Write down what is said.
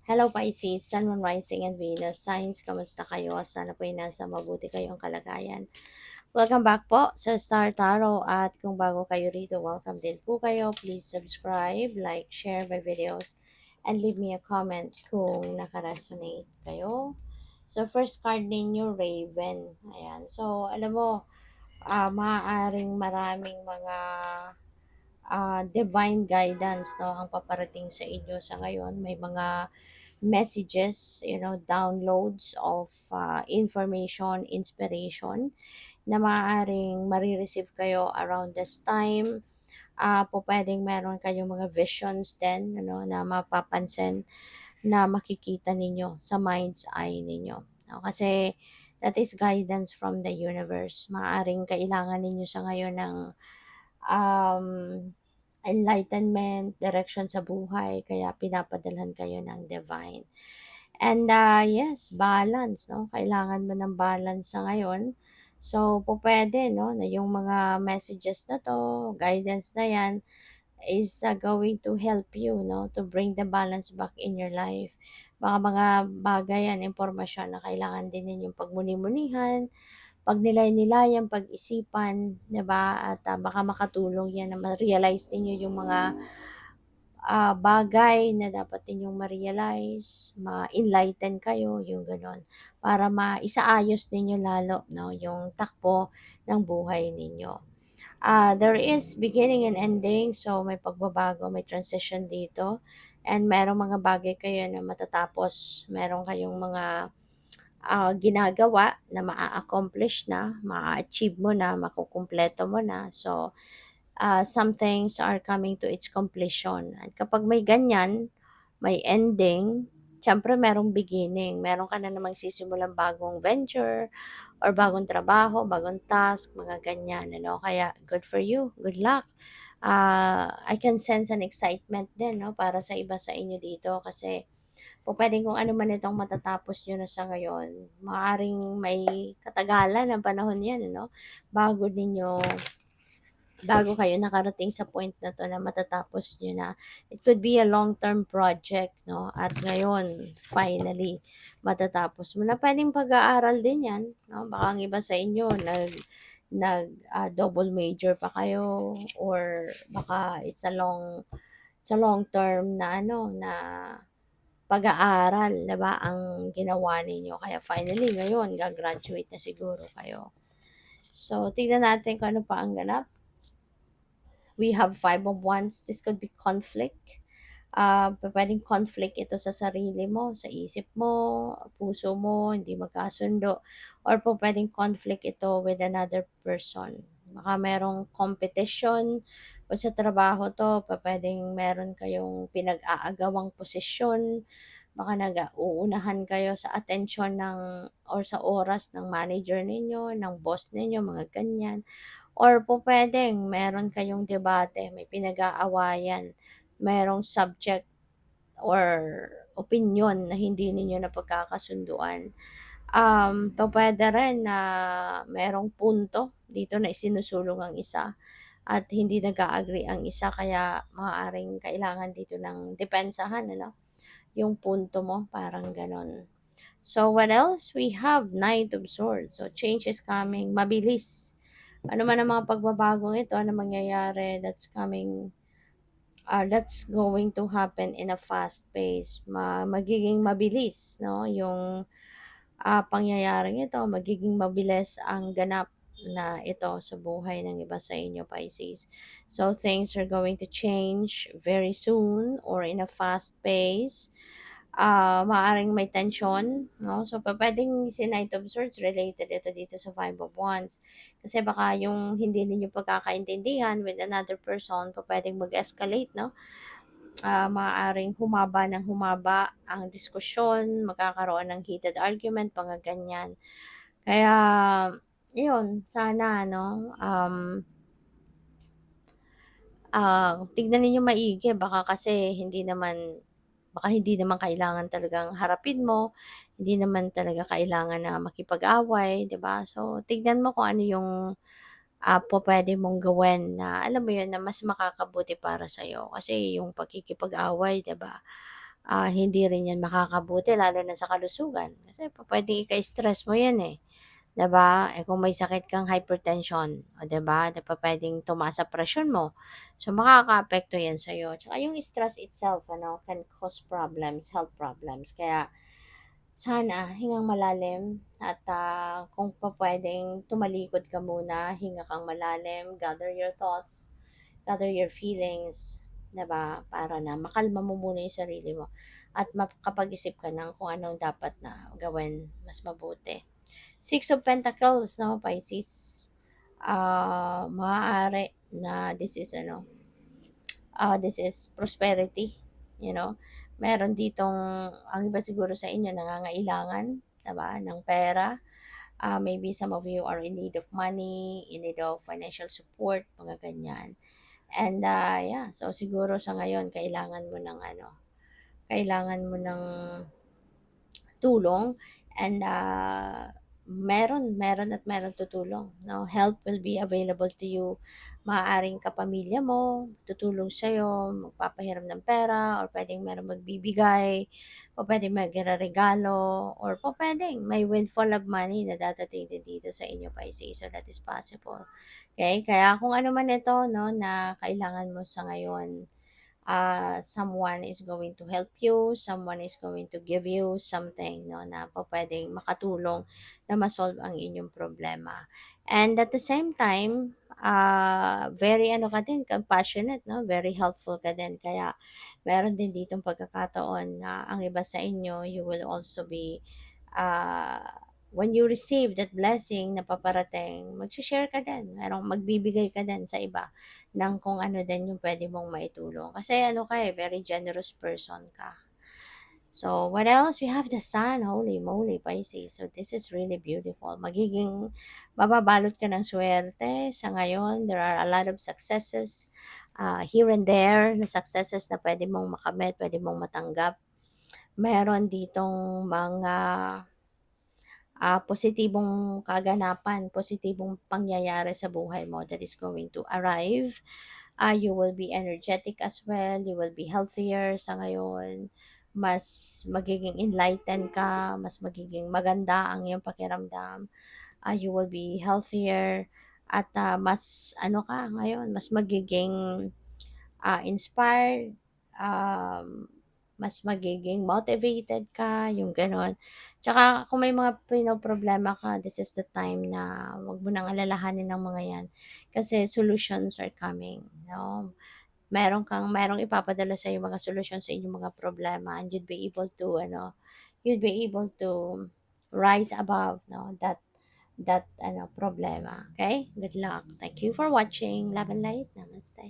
Hello Pisces, Sun, Moon, Rising, and Venus signs. Kamusta kayo? Sana po ay nasa mabuti kayong kalagayan. Welcome back po sa Star Tarot at kung bago kayo rito, welcome din po kayo. Please subscribe, like, share my videos, and leave me a comment kung nakaresonate kayo. So first card ninyo, Raven. Ayan. So alam mo, maaaring maraming mga divine guidance no ang paparating sa inyo sa ngayon. May mga messages, downloads of information, inspiration na maaaring marireceive kayo around this time. Po pwedeng meron kayong mga visions din na mapapansin na makikita ninyo sa mind's eye ninyo. No? Kasi that is guidance from the universe. Maaaring kailangan ninyo sa ngayon ng um, enlightenment, direction sa buhay, kaya pinapadalhan kayo ng divine. And yes, balance, no? Kailangan mo ng balance sa ngayon. So, po pwede, no, na yung mga messages na to, guidance na yan, is going to help you, no, to bring the balance back in your life. Baka mga bagay yan, impormasyon na kailangan din ninyong pagmuni-munihan, pagnilay-nilayan, pag-isipan, 'di ba? At baka makatulong 'yan na ma-realize niyo yung mga bagay na dapat ninyong ma-realize, ma-enlighten kayo, yung gano'n. Para maisaayos ninyo lalo, no, yung takbo ng buhay ninyo. There is beginning and ending, so may pagbabago, may transition dito. And merong mga bagay kayo na matatapos, meron kayong mga ginagawa na maa-accomplish na, maa-achieve mo na, makukumpleto mo na. So, some things are coming to its completion. At kapag may ganyan, may ending, siyempre merong beginning. Meron ka na namang sisimulang bagong venture or bagong trabaho, bagong task, mga ganyan. Kaya good for you. Good luck. I can sense an excitement din, no, para sa iba sa inyo dito kasi pupuwedeng kung ano man itong matatapos niyo na sa ngayon, maaaring may katagalan ng panahon 'yan bago ninyo bago kayo nakarating sa point na 'to na matatapos niyo na. It could be a long-term project 'no, at ngayon finally matatapos mo na. Puwedeng pag-aaral din 'yan 'no, baka ang iba sa inyo double major pa kayo or baka it's a long term na na pag-aaral, 'di ba, ang ginawa ninyo kaya finally ngayon ga-graduate na siguro kayo. So, tignan natin kung ano pa ang ganap. We have 5 of Wands. This could be conflict. Pupuwedeng conflict ito sa sarili mo, sa isip mo, puso mo, hindi magkasundo, or pupuwedeng conflict ito with another person. Baka merong competition o sa trabaho 'to, pupuwedeng meron kayong pinag-aagawang posisyon, baka nag-uunahan kayo sa atensyon ng or sa oras ng manager ninyo, ng boss ninyo, mga ganyan. Or pupuwedeng meron kayong debate, may pinag-aawayan, merong subject or opinyon na hindi ninyo napagkakasunduan. Pupuwede rin na merong punto dito na isinusulong ang isa at hindi nag-a-agree ang isa kaya maaaring kailangan dito ng depensahan yung punto mo, parang gano'n. So, what else? We have Knight of Swords. So, change is coming. Mabilis. Ano man ang mga pagbabagong ito na mangyayari, that's going to happen in a fast pace. Magiging mabilis, no? Yung pangyayaring ito, magiging mabilis ang ganap na ito sa buhay ng iba sa inyo, Pisces. So, things are going to change very soon or in a fast pace. Maaaring may tension, no? So, pupuwedeng si Knight of Swords related ito dito sa Five of Wands. Kasi baka yung hindi ninyo pagkakaintindihan with another person, pupuwedeng mag-escalate, no? Maaaring humaba ng humaba ang diskusyon, magkakaroon ng heated argument, mga ganyan. Kaya, yun, sana, tignan ninyo maigi baka kasi hindi naman kailangan talagang harapin mo, hindi naman talaga kailangan na makipag-away, 'di ba? So, tignan mo kung ano yung pupuwede mong gawin na alam mo yun, na mas makakabuti para sa'yo. Kasi yung pakikipag-away, 'di ba, hindi rin 'yan makakabuti lalo na sa kalusugan. Kasi pupuwedeng ika-stress mo 'yan, eh, 'di ba? Eh, kung may sakit kang hypertension, o 'di ba, pupuwedeng tumaas ang presyon mo. So, makakaapekto 'yan sa'yo. Tsaka yung stress itself ano, can cause problems, health problems. Kaya sana hingang malalim at, kung pupuwedeng tumalikod ka muna, hinga kang malalim, gather your thoughts, gather your feelings, 'di ba? Para na makalma mo muna yung sarili mo at makapag-isip ka ng kung anong dapat na gawin mas mabuti. Six of Pentacles 'no, Pisces, maaari na this is prosperity, you know. Meron ditong ang iba siguro sa inyo nangangailangan, 'di ba, ng pera. Maybe some of you are in need of money, in need of financial support, mga ganyan. And, yeah, so siguro sa ngayon kailangan mo ng tulong and, meron meron at meron tutulong 'no, help will be available to you. Maaaring kapamilya mo tutulong sa'yo, magpapahiram ng pera or puwedeng merong magbibigay o puwedeng regalo or pupuwedeng may windfall of money na dadating din dito sa inyo, Pisces. So, that is possible, okay. Kaya kung ano man ito 'no na kailangan mo sa ngayon, someone is going to help you, someone is going to give you something 'no, na pupuwedeng makatulong na ma-solve ang inyong problema. And at the same time, very ano ka din, compassionate 'no, very helpful ka din. Kaya meron din ditong pagkakataon na ang iba sa inyo, you will also be, when you receive that blessing na paparating, magse-share ka din, merong magbibigay ka din sa iba ng kung ano din yung puwede mong maitulong. Kasi ano ka, eh, very generous person ka. So, what else? We have the sun. Holy moly, Pisces. So, this is really beautiful. Mababalot ka ng swerte sa ngayon. There are a lot of successes here and there na successes na pwede mong makamit, pwede mong matanggap. Meron ditong mga positibong kaganapan, positibong pangyayari sa buhay mo that is going to arrive. You will be energetic as well, you will be healthier sa ngayon, mas magiging enlightened ka, mas magiging maganda ang iyong pakiramdam, you will be healthier at mas ano ka ngayon, mas magiging inspired, mas magiging motivated ka, yung gano'n. Tsaka kung may mga pinoproblema ka, this is the time na wag mo nang alalahanin ang mga 'yan, kasi solutions are coming, 'no. Merong ipapadala sa'yo mga solusyon sa inyong mga problema and you'd be able to rise above 'no, that ano problema, okay. Good luck. Thank you for watching. Love and light. Namaste.